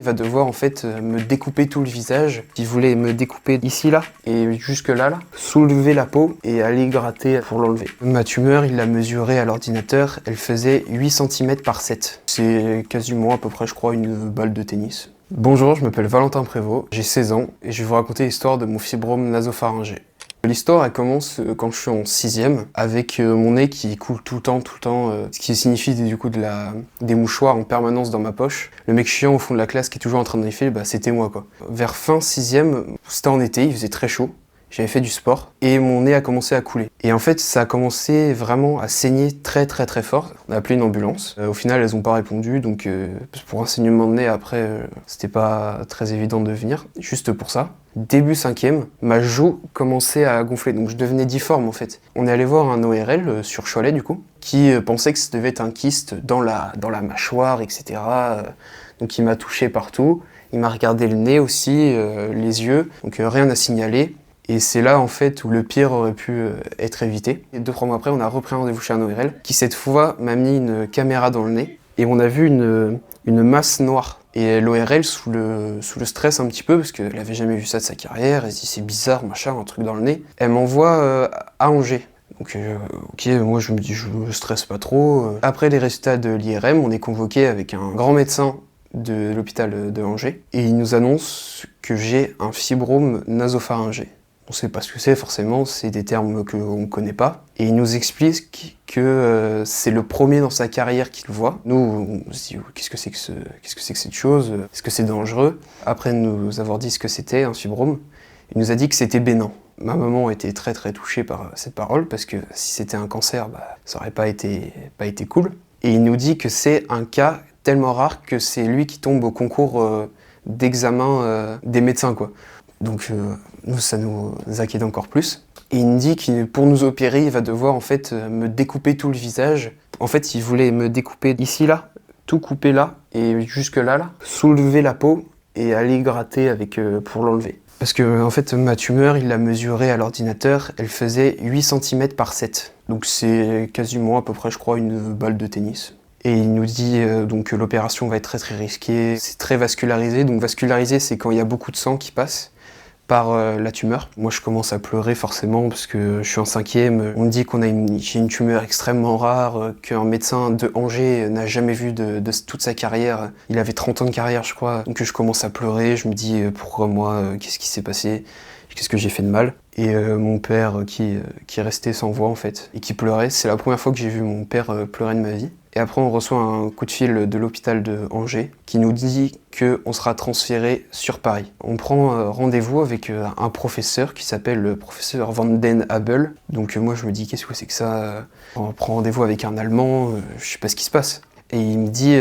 Il va devoir en fait me découper tout le visage. Il voulait me découper ici là et jusque là, soulever la peau et aller gratter pour l'enlever. Ma tumeur, il l'a mesurée à l'ordinateur, elle faisait 8 cm par 7. C'est quasiment à peu près je crois une balle de tennis. Bonjour, je m'appelle Valentin Prévost, j'ai 16 ans et je vais vous raconter l'histoire de mon fibrome nasopharyngé. L'histoire, elle commence quand je suis en 6e, avec mon nez qui coule tout le temps, ce qui signifie du coup des mouchoirs en permanence dans ma poche. Le mec chiant au fond de la classe qui est toujours en train de griffer, c'était moi quoi. Vers fin 6e, c'était en été, il faisait très chaud, j'avais fait du sport, et mon nez a commencé à couler. Et en fait, ça a commencé vraiment à saigner très fort. On a appelé une ambulance. Au final, elles ont pas répondu, donc pour un saignement de nez, après, c'était pas très évident de venir, juste pour ça. Début 5e, ma joue commençait à gonfler, donc je devenais difforme en fait. On est allé voir un ORL sur Cholet du coup, qui pensait que ça devait être un kyste dans la mâchoire, etc. Donc il m'a touché partout, il m'a regardé le nez aussi, les yeux, donc rien à signaler. Et c'est là en fait où le pire aurait pu être évité. Et 2-3 mois après, on a repris un rendez-vous chez un ORL, qui cette fois m'a mis une caméra dans le nez, et on a vu une masse noire. Et l'ORL, sous le stress un petit peu, parce qu'elle avait jamais vu ça de sa carrière, elle se dit c'est bizarre, machin, un truc dans le nez, elle m'envoie à Angers. Donc ok, moi je me dis je stresse pas trop. Après les résultats de l'IRM, on est convoqué avec un grand médecin de l'hôpital de Angers, et il nous annonce que j'ai un fibrome nasopharyngé. On sait pas ce que c'est forcément, c'est des termes qu'on connaît pas. Et il nous explique que c'est le premier dans sa carrière qu'il le voit. Nous, on se dit qu'est-ce que c'est que cette chose? Est-ce que c'est dangereux? Après nous avoir dit ce que c'était, un fibrome, il nous a dit que c'était bénin. Ma maman était très touchée par cette parole, parce que si c'était un cancer, ça aurait pas été cool. Et il nous dit que c'est un cas tellement rare que c'est lui qui tombe au concours d'examen des médecins, quoi. Donc nous, ça nous inquiète encore plus. Et il me dit que pour nous opérer, il va devoir en fait me découper tout le visage. En fait, il voulait me découper ici là, tout couper là et jusque là, soulever la peau et aller gratter pour l'enlever. Parce que en fait, ma tumeur, il l'a mesurée à l'ordinateur, elle faisait 8 cm par 7. Donc c'est quasiment à peu près, je crois, une balle de tennis. Et il nous dit donc que l'opération va être très risquée, c'est très vascularisé. Donc vascularisé, c'est quand il y a beaucoup de sang qui passe par la tumeur. Moi je commence à pleurer forcément parce que je suis en 5e. On me dit j'ai une tumeur extrêmement rare, qu'un médecin de Angers n'a jamais vu de toute sa carrière. Il avait 30 ans de carrière je crois. Donc je commence à pleurer, je me dis pourquoi moi, qu'est-ce qui s'est passé? Qu'est-ce que j'ai fait de mal? Et mon père qui est resté sans voix en fait, et qui pleurait. C'est la première fois que j'ai vu mon père pleurer de ma vie. Et après on reçoit un coup de fil de l'hôpital de Angers qui nous dit qu'on sera transféré sur Paris. On prend rendez-vous avec un professeur qui s'appelle le professeur Van den Abel. Donc moi je me dis qu'est-ce que c'est que ça? On prend rendez-vous avec un Allemand, je sais pas ce qui se passe. Et il me dit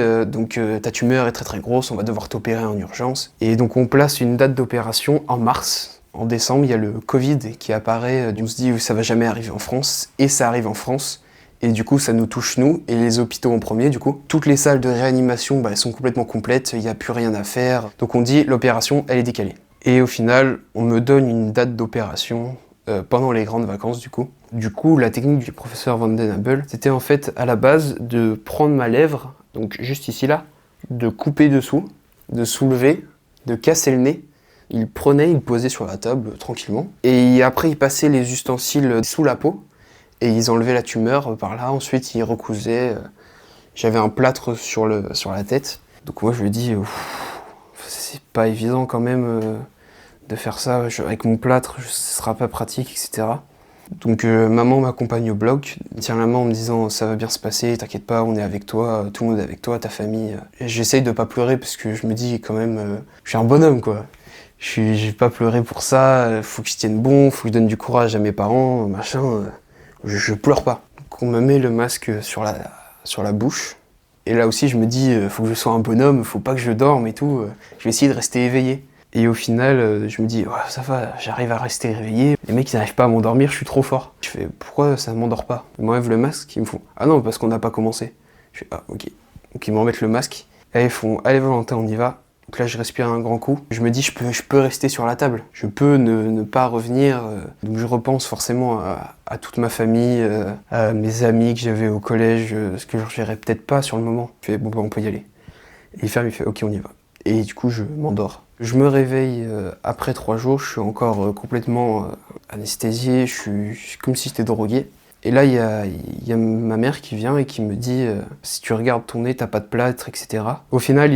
ta tumeur est très grosse, on va devoir t'opérer en urgence. Et donc on place une date d'opération en mars. En décembre, il y a le Covid qui apparaît, on se dit ça va jamais arriver en France, et ça arrive en France. Et du coup, ça nous touche nous, et les hôpitaux en premier, du coup. Toutes les salles de réanimation, elles sont complètement complètes, il n'y a plus rien à faire. Donc on dit, l'opération, elle est décalée. Et au final, on me donne une date d'opération pendant les grandes vacances, du coup. Du coup, la technique du professeur Van den Abel, c'était en fait, à la base, de prendre ma lèvre, donc juste ici, là, de couper dessous, de soulever, de casser le nez. Il prenait, il posait sur la table, tranquillement. Et après, il passait les ustensiles sous la peau. Et ils enlevaient la tumeur par là, ensuite ils recousaient. J'avais un plâtre sur la tête. Donc moi je lui dis, c'est pas évident quand même de faire ça. Avec mon plâtre, ce sera pas pratique, etc. Donc maman m'accompagne au bloc, me tient la main en me disant ça va bien se passer, t'inquiète pas, on est avec toi, tout le monde est avec toi, ta famille. Et j'essaye de pas pleurer parce que je me dis quand même, je suis un bonhomme quoi. J'ai pas pleuré pour ça, faut que je tienne bon, faut que je donne du courage à mes parents, machin. Je pleure pas. Donc on me met le masque sur la bouche. Et là aussi je me dis, faut que je sois un bonhomme, faut pas que je dorme et tout. Je vais essayer de rester éveillé. Et au final, je me dis, ça va, j'arrive à rester réveillé. Les mecs ils n'arrivent pas à m'endormir, je suis trop fort. Je fais, pourquoi ça m'endort pas? Ils m'enlèvent le masque, ils me font, ah non, parce qu'on n'a pas commencé. Je fais, ah ok. Donc ils me remettent le masque. Et ils font, allez Valentin, on y va. Donc là, je respire un grand coup. Je me dis, je peux rester sur la table. Je peux ne pas revenir. Donc je repense forcément à toute ma famille, à mes amis que j'avais au collège, ce que je ne verrais peut-être pas sur le moment. Je fais, bon, on peut y aller. Et il ferme, il fait, ok, on y va. et du coup je m'endors. Je me réveille après 3 jours, je suis encore complètement anesthésié, je suis comme si j'étais drogué. Et là, il y a ma mère qui vient et qui me dit si tu regardes ton nez, t'as pas de plâtre, etc. Au final,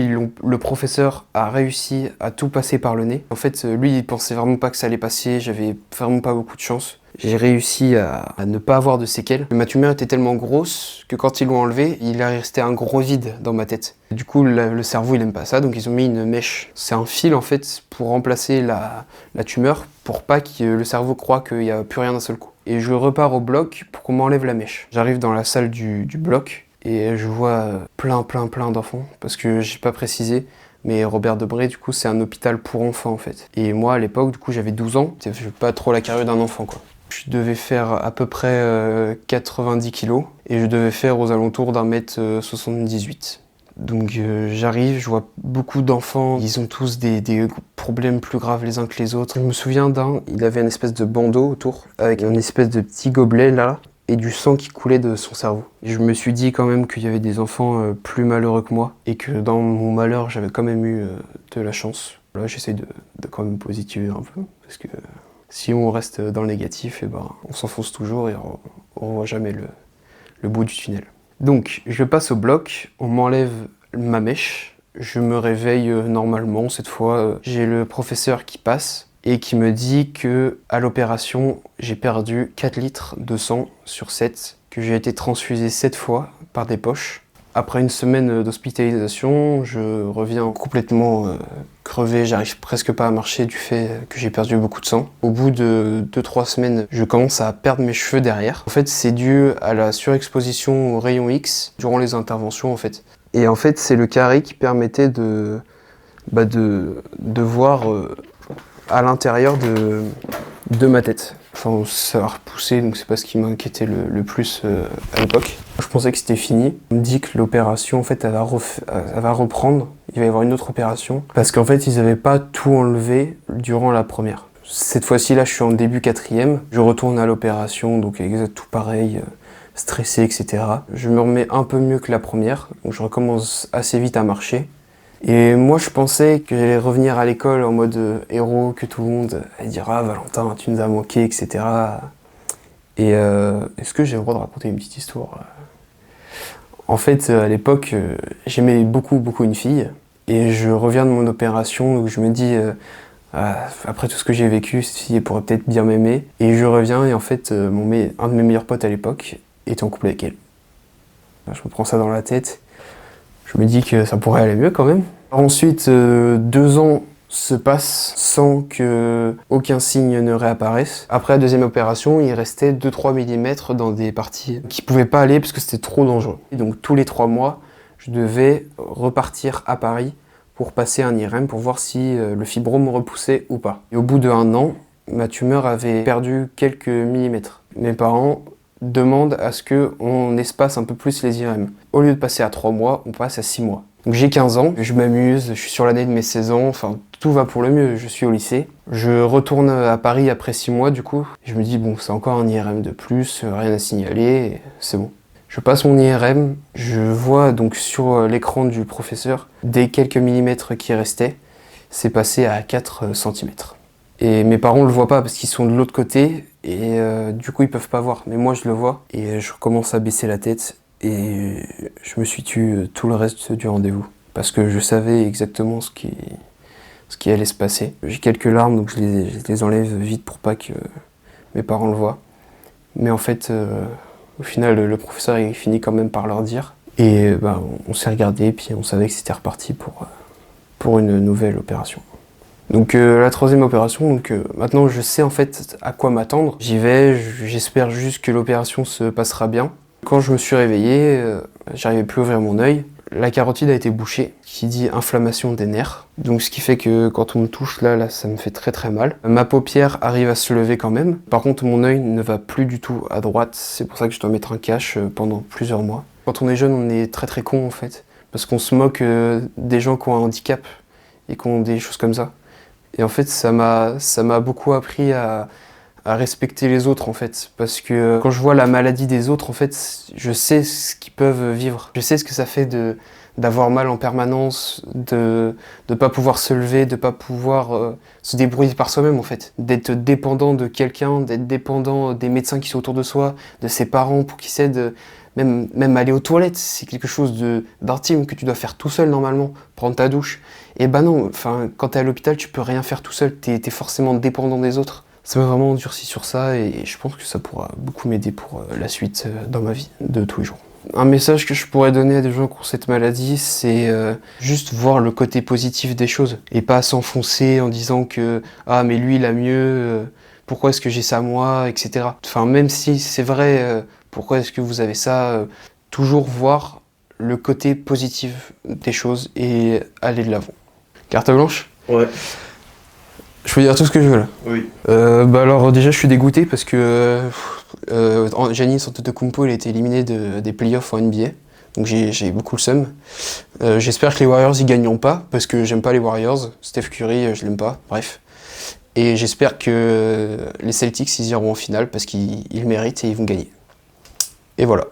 le professeur a réussi à tout passer par le nez. En fait, lui, il pensait vraiment pas que ça allait passer, j'avais vraiment pas beaucoup de chance. J'ai réussi à ne pas avoir de séquelles. Ma tumeur était tellement grosse que quand ils l'ont enlevée, il est resté un gros vide dans ma tête. Du coup, le cerveau, il aime pas ça, donc ils ont mis une mèche. C'est un fil, en fait, pour remplacer la tumeur, pour pas que le cerveau croie qu'il y a plus rien d'un seul coup. Et je repars au bloc pour qu'on m'enlève la mèche. J'arrive dans la salle du bloc et je vois plein d'enfants, parce que j'ai pas précisé, mais Robert Debré, du coup, c'est un hôpital pour enfants, en fait. Et moi, à l'époque, du coup, j'avais 12 ans, j'avais pas trop la carrure d'un enfant, quoi. Je devais faire à peu près 90 kilos et je devais faire aux alentours d'1m78. Donc j'arrive, je vois beaucoup d'enfants, ils ont tous des problèmes plus graves les uns que les autres. Je me souviens d'un, il avait une espèce de bandeau autour, avec une espèce de petit gobelet là, et du sang qui coulait de son cerveau. Je me suis dit quand même qu'il y avait des enfants plus malheureux que moi, et que dans mon malheur, j'avais quand même eu de la chance. Là, j'essaie de quand même positiver un peu, parce que si on reste dans le négatif, et ben, on s'enfonce toujours et on voit jamais le bout du tunnel. Donc, je passe au bloc, on m'enlève ma mèche, je me réveille normalement cette fois. J'ai le professeur qui passe et qui me dit que à l'opération, j'ai perdu 4 litres de sang sur 7, que j'ai été transfusé 7 fois par des poches. Après une semaine d'hospitalisation, je reviens complètement crevé, j'arrive presque pas à marcher du fait que j'ai perdu beaucoup de sang. Au bout de 2-3 semaines, je commence à perdre mes cheveux derrière. En fait, c'est dû à la surexposition aux rayons X durant les interventions, en fait. Et en fait, c'est le carré qui permettait de voir à l'intérieur de ma tête. Enfin, ça a repoussé, donc c'est pas ce qui m'inquiétait le plus à l'époque. Je pensais que c'était fini. On me dit que l'opération, en fait, elle va reprendre. Il va y avoir une autre opération. Parce qu'en fait, ils avaient pas tout enlevé durant la première. Cette fois-ci, là, je suis en début 4e. Je retourne à l'opération, donc exact tout pareil, stressé, etc. Je me remets un peu mieux que la première, donc je recommence assez vite à marcher. Et moi, je pensais que j'allais revenir à l'école en mode héros, que tout le monde allait dire « Ah, Valentin, tu nous as manqué, etc. » Et est-ce que j'ai le droit de raconter une petite histoire? En fait, à l'époque, j'aimais beaucoup une fille. Et je reviens de mon opération, donc je me dis après tout ce que j'ai vécu, cette fille pourrait peut-être bien m'aimer. Et je reviens, et en fait, un de mes meilleurs potes à l'époque était en couple avec elle. Je me prends ça dans la tête. Je me dis que ça pourrait aller mieux quand même. Ensuite, 2 ans se passent sans que aucun signe ne réapparaisse. Après la deuxième opération, il restait 2-3 mm dans des parties qui pouvaient pas aller parce que c'était trop dangereux. Et donc tous les 3 mois, je devais repartir à Paris pour passer un IRM pour voir si le fibrome repoussait ou pas. Et au bout d'1 an, ma tumeur avait perdu quelques millimètres. Mes parents demande à ce qu'on espace un peu plus les IRM. Au lieu de passer à 3 mois, on passe à 6 mois. Donc j'ai 15 ans, je m'amuse, je suis sur l'année de mes 16 ans, enfin tout va pour le mieux, je suis au lycée. Je retourne à Paris après 6 mois du coup. Je me dis bon, c'est encore un IRM de plus, rien à signaler, c'est bon. Je passe mon IRM, je vois donc sur l'écran du professeur des quelques millimètres qui restaient, c'est passé à 4 cm. Et mes parents le voient pas parce qu'ils sont de l'autre côté et du coup ils peuvent pas voir. Mais moi je le vois et je commence à baisser la tête et je me suis tué tout le reste du rendez-vous. Parce que je savais exactement ce qui allait se passer. J'ai quelques larmes donc je les enlève vite pour pas que mes parents le voient. Mais en fait, au final le professeur il finit quand même par leur dire. Et on s'est regardé et puis on savait que c'était reparti pour une nouvelle opération. Donc la 3e opération, donc maintenant je sais en fait à quoi m'attendre. J'y vais, j'espère juste que l'opération se passera bien. Quand je me suis réveillé, j'arrivais plus à ouvrir mon œil. La carotide a été bouchée, qui dit inflammation des nerfs. Donc ce qui fait que quand on me touche là ça me fait très mal. Ma paupière arrive à se lever quand même. Par contre mon œil ne va plus du tout à droite, c'est pour ça que je dois mettre un cache pendant plusieurs mois. Quand on est jeune, on est très con en fait, parce qu'on se moque des gens qui ont un handicap et qui ont des choses comme ça. Et en fait, ça m'a beaucoup appris à respecter les autres, en fait. Parce que quand je vois la maladie des autres, en fait, je sais ce qu'ils peuvent vivre. Je sais ce que ça fait d'avoir mal en permanence, de ne pas pouvoir se lever, de pas pouvoir se débrouiller par soi-même en fait, d'être dépendant de quelqu'un, d'être dépendant des médecins qui sont autour de soi, de ses parents pour qu'ils s'aident, même aller aux toilettes, c'est quelque chose d'intime que tu dois faire tout seul normalement, prendre ta douche. Et bah non, enfin, quand t'es à l'hôpital, tu peux rien faire tout seul, t'es forcément dépendant des autres. Ça m'a vraiment endurci sur ça et je pense que ça pourra beaucoup m'aider pour la suite dans ma vie de tous les jours. Un message que je pourrais donner à des gens qui ont cette maladie, c'est juste voir le côté positif des choses et pas s'enfoncer en disant que ah mais lui il a mieux, pourquoi est-ce que j'ai ça moi, etc. Enfin même si c'est vrai, pourquoi est-ce que vous avez ça, toujours voir le côté positif des choses et aller de l'avant. Carte blanche ? Ouais. Je peux dire tout ce que je veux là. Oui. Bah alors déjà je suis dégoûté parce que Giannis Antetokounmpo il a été éliminé des playoffs en NBA, donc j'ai beaucoup le seum. J'espère que les Warriors ils gagneront pas parce que j'aime pas les Warriors. Steph Curry je l'aime pas, bref. Et j'espère que les Celtics ils iront en finale parce qu'ils méritent et ils vont gagner. Et voilà.